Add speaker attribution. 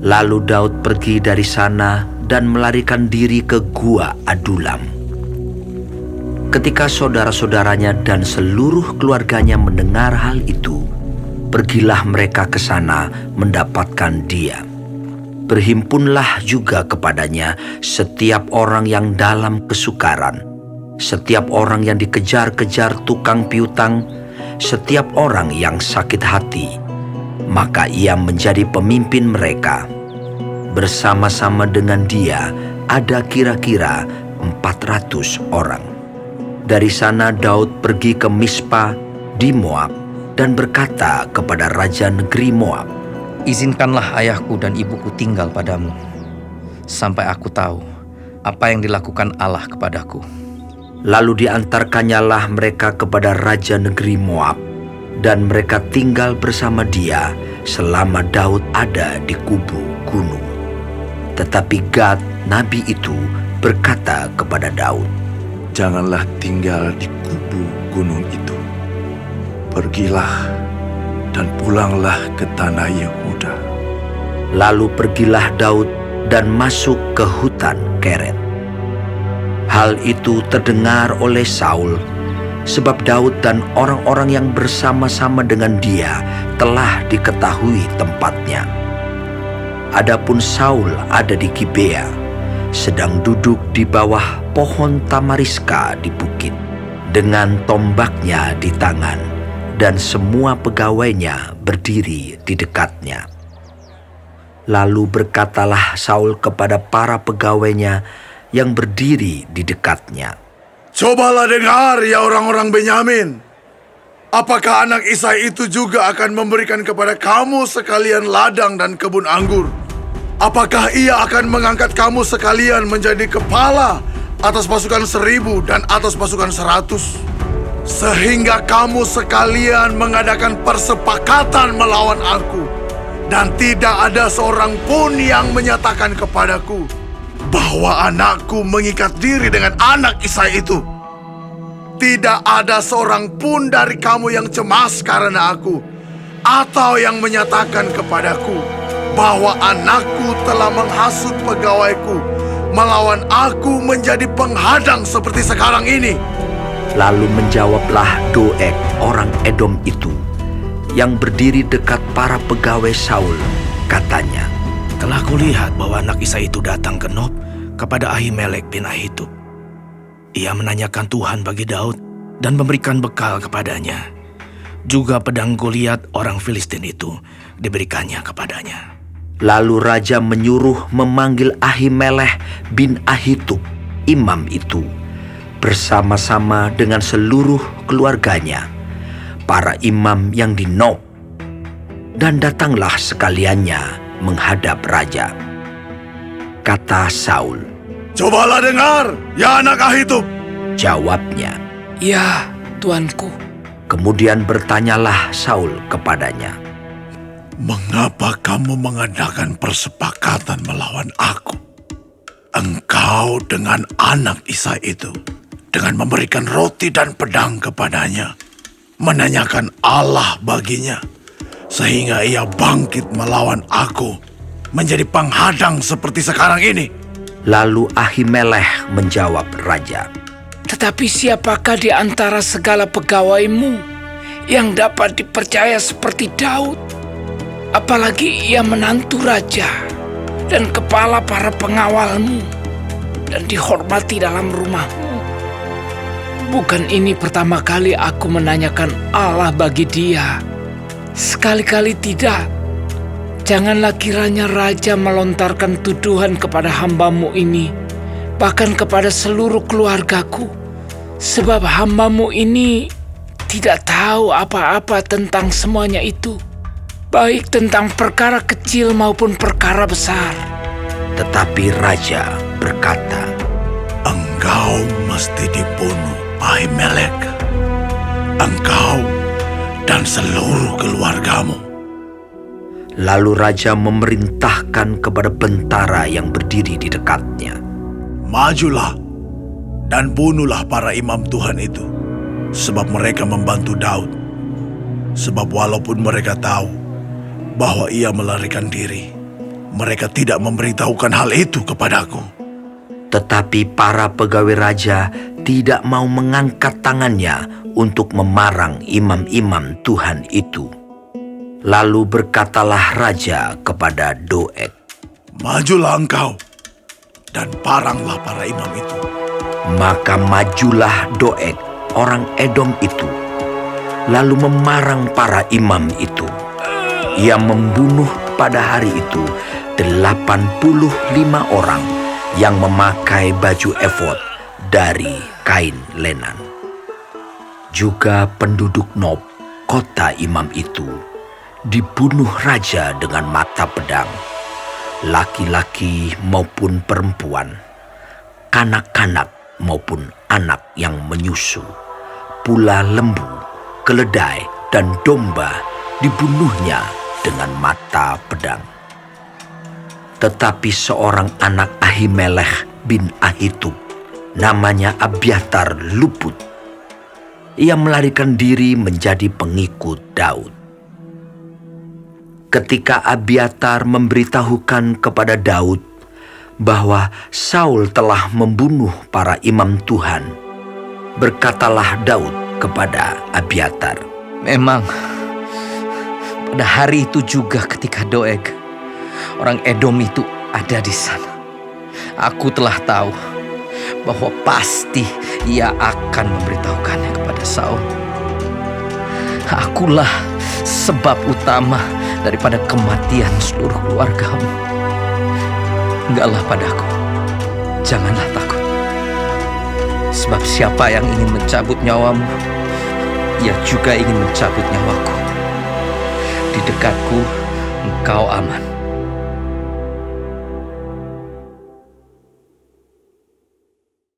Speaker 1: Lalu Daud pergi dari sana dan melarikan diri ke Gua Adulam. Ketika saudara-saudaranya dan seluruh keluarganya mendengar hal itu, pergilah mereka ke sana mendapatkan dia. Berhimpunlah juga kepadanya setiap orang yang dalam kesukaran, setiap orang yang dikejar-kejar tukang piutang, setiap orang yang sakit hati. Maka ia menjadi pemimpin mereka. Bersama-sama dengan dia ada kira-kira 400 orang. Dari sana Daud pergi ke Mispa di Moab dan berkata kepada raja negeri Moab,
Speaker 2: "Izinkanlah ayahku dan ibuku tinggal padamu, sampai aku tahu apa yang dilakukan Allah kepadaku."
Speaker 1: Lalu diantarkannyalah mereka kepada raja negeri Moab, dan mereka tinggal bersama dia selama Daud ada di kubu gunung. Tetapi Gad, nabi itu, berkata kepada Daud,
Speaker 3: "Janganlah tinggal di kubu gunung itu. Pergilah dan pulanglah ke tanah Yehuda."
Speaker 1: Lalu pergilah Daud dan masuk ke hutan Keret. Hal itu terdengar oleh Saul, sebab Daud dan orang-orang yang bersama-sama dengan dia telah diketahui tempatnya. Adapun Saul ada di Gibea, sedang duduk di bawah pohon tamariska di bukit, dengan tombaknya di tangan, dan semua pegawainya berdiri di dekatnya. Lalu berkatalah Saul kepada para pegawainya yang berdiri di dekatnya,
Speaker 4: "Cobalah dengar, ya orang-orang Benyamin. Apakah anak Isai itu juga akan memberikan kepada kamu sekalian ladang dan kebun anggur? Apakah ia akan mengangkat kamu sekalian menjadi kepala atas pasukan 1.000 dan atas pasukan 100? Sehingga kamu sekalian mengadakan persepakatan melawan aku, dan tidak ada seorang pun yang menyatakan kepadaku bahwa anakku mengikat diri dengan anak Isai itu. Tidak ada seorang pun dari kamu yang cemas karena aku, atau yang menyatakan kepadaku bahwa anakku telah menghasut pegawaiku melawan aku menjadi penghadang seperti sekarang ini."
Speaker 1: Lalu menjawablah Doeg orang Edom itu, yang berdiri dekat para pegawai Saul, katanya,
Speaker 5: "Telah kulihat bahwa anak Isai itu datang ke Nob kepada Ahimelek bin Ahitub. Ia menanyakan Tuhan bagi Daud dan memberikan bekal kepadanya. Juga pedang Goliat orang Filistin itu diberikannya kepadanya."
Speaker 1: Lalu raja menyuruh memanggil Ahimelek bin Ahitub, imam itu, bersama-sama dengan seluruh keluarganya, para imam yang di Nob, dan datanglah sekaliannya menghadap raja. Kata Saul,
Speaker 4: "Cobalah dengar, ya anak Ahitub."
Speaker 1: Jawabnya,
Speaker 6: "Ya, tuanku."
Speaker 1: Kemudian bertanyalah Saul kepadanya,
Speaker 4: "Mengapa kamu mengadakan persepakatan melawan aku? Engkau dengan anak Isai itu, dengan memberikan roti dan pedang kepadanya, menanyakan Allah baginya, sehingga ia bangkit melawan aku, menjadi penghadang seperti sekarang ini."
Speaker 1: Lalu Ahimelek menjawab raja,
Speaker 6: "Tetapi siapakah di antara segala pegawaimu yang dapat dipercaya seperti Daud? Apalagi ia menantu raja dan kepala para pengawalmu dan dihormati dalam rumahmu. Bukan ini pertama kali aku menanyakan Allah bagi dia. Sekali-kali tidak. Janganlah kiranya raja melontarkan tuduhan kepada hambamu ini, bahkan kepada seluruh keluargaku, sebab hambamu ini tidak tahu apa-apa tentang semuanya itu, baik tentang perkara kecil maupun perkara besar."
Speaker 1: Tetapi raja berkata,
Speaker 4: "Engkau mesti dibunuh, Ahimelek. Engkau dan seluruh keluargamu."
Speaker 1: Lalu raja memerintahkan kepada bentara yang berdiri di dekatnya,
Speaker 4: "Majulah dan bunuhlah para imam Tuhan itu, sebab mereka membantu Daud. Sebab walaupun mereka tahu bahwa ia melarikan diri, mereka tidak memberitahukan hal itu kepadaku.
Speaker 1: Tetapi para pegawai raja tidak mau mengangkat tangannya untuk memarang imam-imam Tuhan itu. Lalu berkatalah raja kepada Doeg,
Speaker 4: Majulah engkau dan paranglah para imam itu.
Speaker 1: Maka majulah Doeg, orang Edom itu, lalu memarang para imam itu. Ia membunuh pada hari itu 85 orang yang memakai baju efod dari kain lenan. Juga penduduk Nob, kota imam itu, dibunuh raja dengan mata pedang, laki-laki maupun perempuan, kanak-kanak maupun anak yang menyusu, pula lembu, keledai, dan domba dibunuhnya dengan mata pedang. Tetapi seorang anak Ahimelech bin Ahitub, namanya Abiatar, luput. Ia melarikan diri menjadi pengikut Daud. Ketika Abiatar memberitahukan kepada Daud bahwa Saul telah membunuh para imam Tuhan, berkatalah Daud kepada Abiatar,
Speaker 2: Memang pada hari itu juga ketika Doeg, orang Edom itu ada di sana, aku telah tahu bahwa pasti ia akan memberitahukannya kepada Saul. Akulah sebab utama daripada kematian seluruh keluargamu. Enggaklah padaku, janganlah takut. Sebab siapa yang ingin mencabut nyawamu, ia juga ingin mencabut nyawaku. Di dekatku engkau aman.